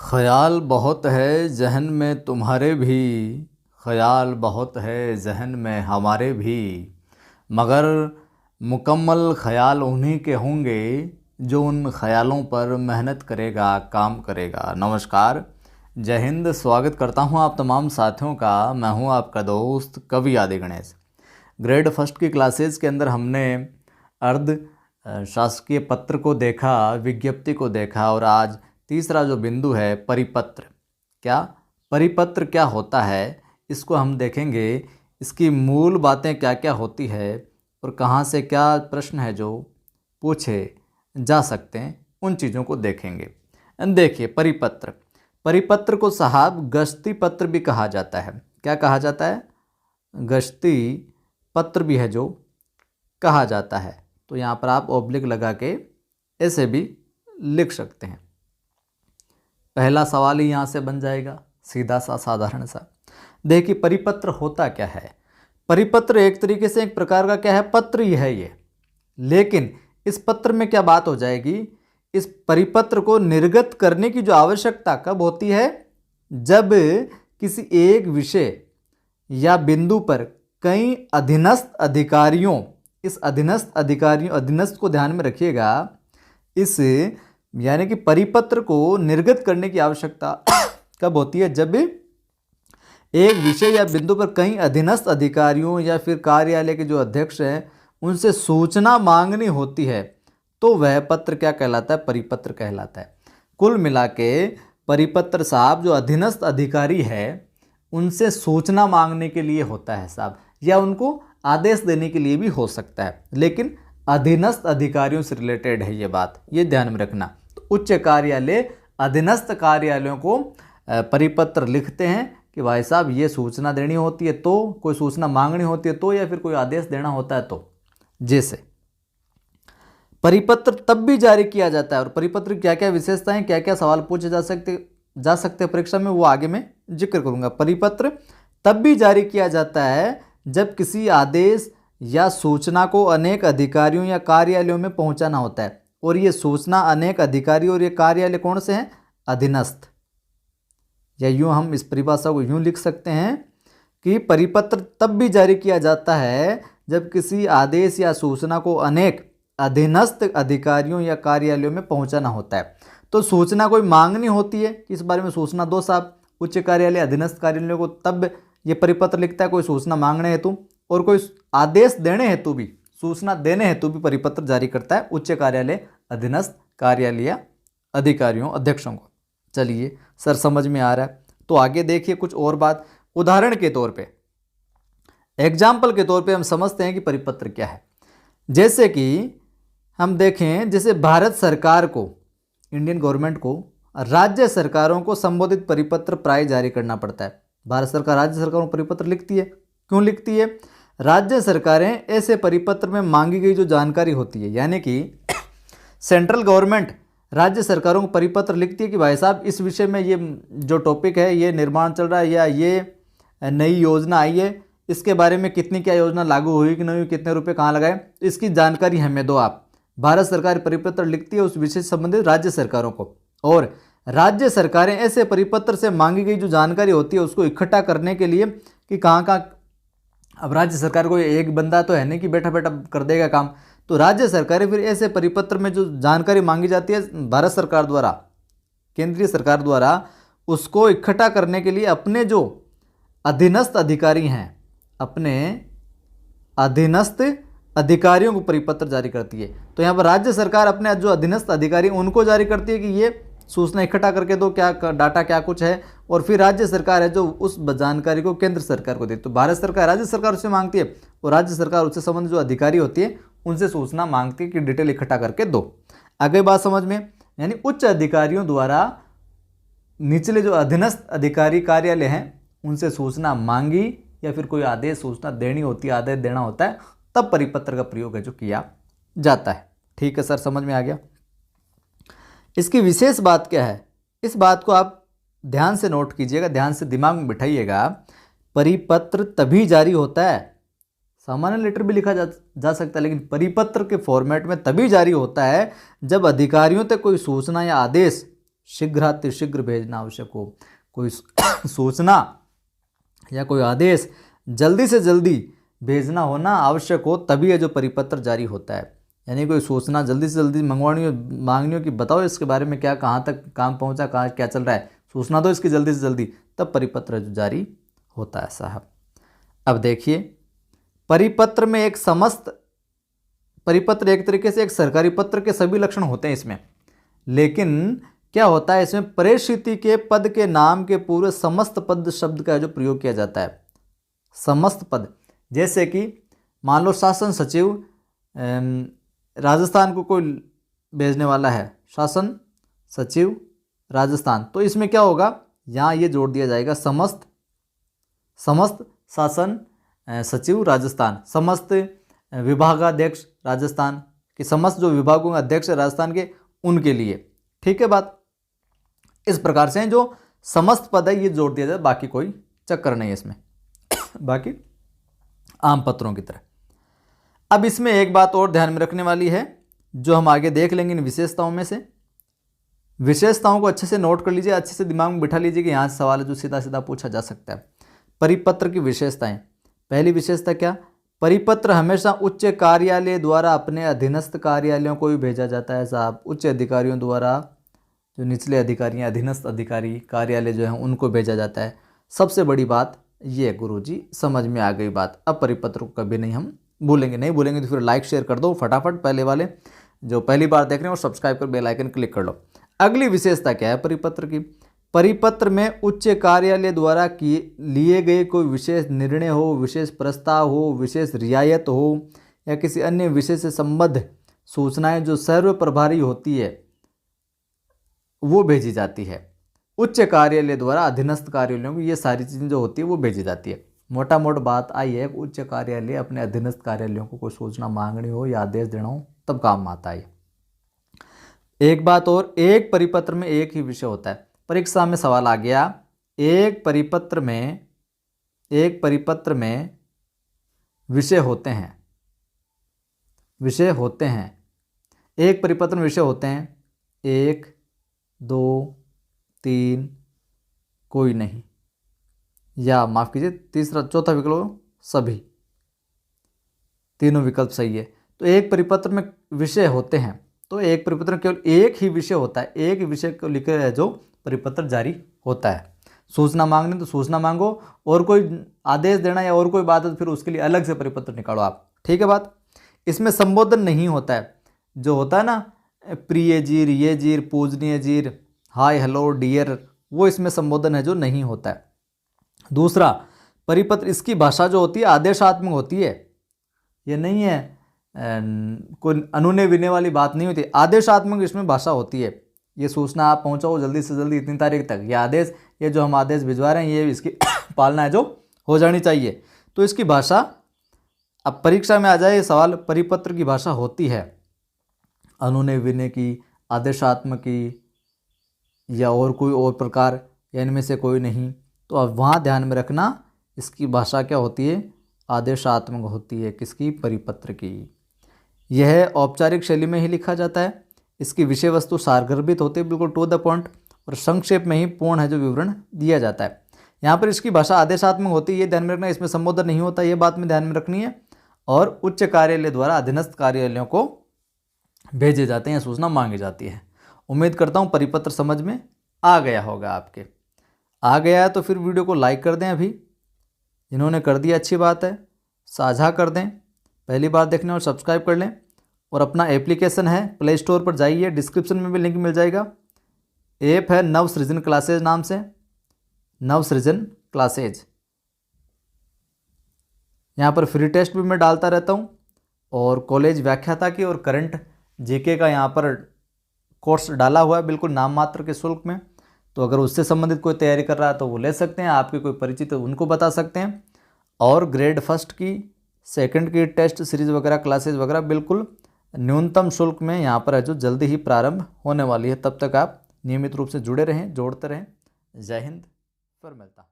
ख्याल बहुत है जहन में तुम्हारे भी, ख्याल बहुत है जहन में हमारे भी, मगर मुकम्मल ख्याल उन्हीं के होंगे जो उन ख्यालों पर मेहनत करेगा, काम करेगा। नमस्कार, जय हिंद। स्वागत करता हूं आप तमाम साथियों का। मैं हूं आपका दोस्त कवि आदि गणेश। ग्रेड फर्स्ट की क्लासेस के अंदर हमने अर्ध शासकीय पत्र को देखा, विज्ञप्ति को देखा, और आज तीसरा जो बिंदु है परिपत्र। परिपत्र क्या होता है इसको हम देखेंगे। इसकी मूल बातें क्या क्या होती है और कहाँ से क्या प्रश्न है जो पूछे जा सकते हैं, उन चीज़ों को देखेंगे। देखिए, परिपत्र को साहब गश्ती पत्र भी कहा जाता है। क्या कहा जाता है? गश्ती पत्र भी है जो कहा जाता है। तो यहाँ पर आप ऑब्लिक लगा के ऐसे भी लिख सकते हैं। पहला सवाल ही यहाँ से बन जाएगा, सीधा सा, साधारण सा। देखिए, परिपत्र होता क्या है। परिपत्र एक तरीके से एक प्रकार का क्या है, पत्र ही है ये। लेकिन इस पत्र में क्या बात हो जाएगी, इस परिपत्र को निर्गत करने की जो आवश्यकता कब होती है, जब किसी एक विषय या बिंदु पर कई अधीनस्थ अधिकारियों, इस अधीनस्थ को ध्यान में रखिएगा, इस यानी कि परिपत्र को निर्गत करने की आवश्यकता कब होती है, जब एक विषय या बिंदु पर कई अधीनस्थ अधिकारियों या फिर कार्यालय के जो अध्यक्ष हैं उनसे सूचना मांगनी होती है, तो वह पत्र क्या कहलाता है, परिपत्र कहलाता है। कुल मिला के परिपत्र साहब जो अधीनस्थ अधिकारी है उनसे सूचना मांगने के लिए होता है साहब, या उनको आदेश देने के लिए भी हो सकता है, लेकिन अधीनस्थ अधिकारियों से रिलेटेड है ये बात, ये ध्यान में रखना। तो उच्च कार्यालय अधीनस्थ कार्यालयों को परिपत्र लिखते हैं कि भाई साहब ये सूचना देनी होती है तो, कोई सूचना मांगनी होती है तो, या फिर कोई आदेश देना होता है तो। जैसे परिपत्र तब भी जारी किया जाता है, और परिपत्र की क्या क्या विशेषताएं, क्या क्या सवाल पूछे जा सकते हैं परीक्षा में, वो आगे मैं जिक्र करूंगा। परिपत्र तब भी जारी किया जाता है जब किसी आदेश या सूचना को अनेक अधिकारियों या कार्यालयों में पहुंचाना होता है, और ये सूचना अनेक अधिकारी और ये कार्यालय कौन से हैं, अधीनस्थ। या यूं हम इस परिभाषा को यूं लिख सकते हैं कि परिपत्र तब भी जारी किया जाता है जब किसी आदेश या सूचना को अनेक अधीनस्थ अधिकारियों या कार्यालयों में पहुंचाना होता है। तो सूचना कोई मांगनी होती है कि इस बारे में सूचना दो साहब, उच्च कार्यालय अधीनस्थ कार्यालयों को, तब ये परिपत्र लिखता है कोई सूचना मांगने हेतु, और कोई आदेश देने हेतु भी, सूचना देने हेतु भी परिपत्र जारी करता है उच्च कार्यालय अधीनस्थ कार्यालय अधिकारियों, अध्यक्षों को। चलिए सर, समझ में आ रहा है। तो आगे देखिए कुछ और बात। उदाहरण के तौर पे, एग्जाम्पल के तौर पे हम समझते हैं कि परिपत्र क्या है। जैसे कि हम देखें, जैसे भारत सरकार को, इंडियन गवर्नमेंट को राज्य सरकारों को संबोधित परिपत्र प्राय जारी करना पड़ता है। भारत सरकार राज्य सरकारों को परिपत्र लिखती है। क्यों लिखती है? राज्य सरकारें ऐसे परिपत्र में मांगी गई जो जानकारी होती है, यानी कि सेंट्रल गवर्नमेंट राज्य सरकारों को परिपत्र लिखती है कि भाई साहब इस विषय में ये जो टॉपिक है, ये निर्माण चल रहा है या ये नई योजना आई है, इसके बारे में कितनी क्या योजना लागू हुई कि नहीं हुई, कितने रुपए कहाँ लगाए, इसकी जानकारी हमें दो आप। भारत सरकार परिपत्र लिखती है उस विषय से संबंधित राज्य सरकारों को, और राज्य सरकारें ऐसे परिपत्र से मांगी गई जो जानकारी होती है उसको इकट्ठा करने के लिए कि कहाँ कहाँ। अब राज्य सरकार को एक बंदा तो है नहीं कि बैठा बैठा कर देगा काम, तो राज्य सरकारें फिर ऐसे परिपत्र में जो जानकारी मांगी जाती है भारत सरकार द्वारा, केंद्रीय सरकार द्वारा, उसको इकट्ठा करने के लिए अपने जो अधीनस्थ अधिकारी हैं, अपने अधीनस्थ अधिकारियों को परिपत्र जारी करती है। तो यहाँ पर राज्य सरकार अपने जो अधीनस्थ अधिकारी उनको जारी करती है कि ये सूचना इकट्ठा करके दो, क्या डाटा क्या कुछ है, और फिर राज्य सरकार है जो उस जानकारी को केंद्र सरकार को देती है। तो भारत सरकार राज्य सरकार उससे मांगती है, और राज्य सरकार उससे संबंधित जो अधिकारी होती है उनसे सूचना मांगती है कि डिटेल इकट्ठा करके दो। आगे बात समझ में, यानी उच्च अधिकारियों द्वारा निचले जो अधीनस्थ अधिकारी कार्यालय हैं उनसे सूचना मांगी या फिर कोई आदेश सूचना देनी होती है, आदेश देना होता है, तब परिपत्र का प्रयोग है जो किया जाता है। ठीक है सर, समझ में आ गया। इसकी विशेष बात क्या है, इस बात को आप ध्यान से नोट कीजिएगा, ध्यान से दिमाग में बिठाइएगा। परिपत्र तभी जारी होता है, सामान्य लेटर भी लिखा जा सकता है, लेकिन परिपत्र के फॉर्मेट में तभी जारी होता है जब अधिकारियों तक कोई सूचना या आदेश शीघ्रातिशीघ्र भेजना आवश्यक हो। कोई सूचना या कोई आदेश जल्दी से जल्दी भेजना होना आवश्यक हो, तभी ये जो परिपत्र जारी होता है। यानी कोई सूचना जल्दी से जल्दी मांगनी हो कि बताओ इसके बारे में क्या, कहाँ तक काम पहुँचा, कहाँ क्या चल रहा है, सूचना दो इसकी जल्दी से जल्दी, तब परिपत्र जो जारी होता है साहब। अब देखिए, परिपत्र में परिपत्र एक तरीके से एक सरकारी पत्र के सभी लक्षण होते हैं इसमें, लेकिन क्या होता है इसमें प्रेषित के पद के नाम के पूर्व समस्त पद शब्द का जो प्रयोग किया जाता है। समस्त पद, जैसे कि मान लो शासन सचिव राजस्थान को कोई भेजने वाला है, शासन सचिव राजस्थान, तो इसमें क्या होगा, यहाँ ये जोड़ दिया जाएगा समस्त शासन सचिव राजस्थान, समस्त विभागाध्यक्ष राजस्थान के, समस्त जो विभागों के अध्यक्ष राजस्थान के उनके लिए। ठीक है बात। इस प्रकार से जो समस्त पद है ये जोड़ दिया जाए, बाकी कोई चक्कर नहीं है इसमें, बाकी आम पत्रों की तरह। अब इसमें एक बात और ध्यान में रखने वाली है जो हम आगे देख लेंगे इन विशेषताओं में से। विशेषताओं को अच्छे से नोट कर लीजिए, अच्छे से दिमाग में बिठा लीजिए कि यहाँ से सवाल है जो सीधा सीधा पूछा जा सकता है। परिपत्र की विशेषताएं। पहली विशेषता क्या, परिपत्र हमेशा उच्च कार्यालय द्वारा अपने अधीनस्थ कार्यालयों को भी भेजा जाता है साहब। उच्च अधिकारियों द्वारा, जो निचले अधिकारी हैं, अधीनस्थ अधिकारी कार्यालय जो हैं उनको भेजा जाता है। सबसे बड़ी बात ये गुरुजी, समझ में आ गई बात। अब परिपत्र को कभी नहीं हम भूलेंगे, नहीं भूलेंगे तो फिर लाइक शेयर कर दो फटाफट। पहले वाले जो पहली बार देख रहे हैं वो सब्सक्राइब कर बेल आइकन क्लिक कर लो। अगली विशेषता क्या है परिपत्र की, परिपत्र में उच्च कार्यालय द्वारा लिए गए कोई विशेष निर्णय हो, विशेष प्रस्ताव हो, विशेष रियायत हो या किसी अन्य विषय से संबद्ध सूचनाएं जो सर्व प्रभारी होती है वो भेजी जाती है। उच्च कार्यालय द्वारा अधीनस्थ कार्यालयों को ये सारी चीज़ें जो होती है वो भेजी जाती है। मोटा मोटा बात आई है, उच्च कार्यालय अपने अधीनस्थ कार्यालयों को कोई सूचना मांगनी हो या आदेश देना हो तब काम आता है। एक बात और, एक परिपत्र में एक ही विषय होता है। परीक्षा में सवाल आ गया, एक परिपत्र में विषय होते हैं, एक परिपत्र में विषय होते हैं 1, 2, 3, कोई नहीं, या माफ कीजिए चौथा विकल्प सभी, तीनों विकल्प सही है। तो एक परिपत्र में विषय होते हैं, तो एक परिपत्र में केवल एक ही विषय होता है, एक विषय को लेकर जो परिपत्र जारी होता है। सूचना मांगनी तो सूचना मांगो, और कोई आदेश देना या और कोई बात है तो फिर उसके लिए अलग से परिपत्र निकालो आप। ठीक है बात। इसमें संबोधन नहीं होता है, जो होता है ना प्रिय जीर, ये जीर, पूजनीय जीर, हाय हेलो डियर, वो इसमें संबोधन है जो नहीं होता है। दूसरा, परिपत्र इसकी भाषा जो होती है आदेशात्मक होती है, ये नहीं है कोई अनुनय विनय वाली बात नहीं होती, आदेशात्मक इसमें भाषा होती है। ये सूचना आप पहुंचाओ जल्दी से जल्दी इतनी तारीख तक, ये आदेश, ये जो हम आदेश भिजवा रहे हैं ये इसकी पालना है जो हो जानी चाहिए। तो इसकी भाषा, अब परीक्षा में आ जाए सवाल, परिपत्र की भाषा होती है अनुनय विनय की, आदेशात्मक की, या और कोई और प्रकार, या इनमें से कोई नहीं। तो अब वहाँ ध्यान में रखना इसकी भाषा क्या होती है, आदेशात्मक होती है। किसकी, परिपत्र की। यह औपचारिक शैली में ही लिखा जाता है। इसकी विषय वस्तु सारगर्भित होती है, बिल्कुल टू द पॉइंट, और संक्षेप में ही पूर्ण है जो विवरण दिया जाता है। यहाँ पर इसकी भाषा आदेशात्मक होती है, ये ध्यान में रखना, इसमें संबोधन नहीं होता, ये बात में ध्यान में रखनी है। और उच्च कार्यालय द्वारा अधीनस्थ कार्यालयों को भेजे जाते हैं, सूचना मांगी जाती है। उम्मीद करता हूँ परिपत्र समझ में आ गया होगा आपके। आ गया है तो फिर वीडियो को लाइक कर दें, अभी जिन्होंने कर दिया अच्छी बात है, साझा कर दें, पहली बार देखने और सब्सक्राइब कर लें। और अपना एप्लीकेशन है, प्ले स्टोर पर जाइए, डिस्क्रिप्शन में भी लिंक मिल जाएगा। ऐप है नवसृजन क्लासेज नाम से, नवसृजन क्लासेज। यहाँ पर फ्री टेस्ट भी मैं डालता रहता हूँ, और कॉलेज व्याख्याता की और करंट जीके का यहाँ पर कोर्स डाला हुआ है, बिल्कुल नाम मात्र के शुल्क में। तो अगर उससे संबंधित कोई तैयारी कर रहा है तो वो ले सकते हैं, आपके कोई परिचित है उनको बता सकते हैं। और ग्रेड फर्स्ट की, सेकंड की टेस्ट सीरीज वगैरह, क्लासेस वगैरह बिल्कुल न्यूनतम शुल्क में यहाँ पर है जो जल्दी ही प्रारंभ होने वाली है। तब तक आप नियमित रूप से जुड़े रहें, जोड़ते रहें। जय हिंद, फिर मिलता।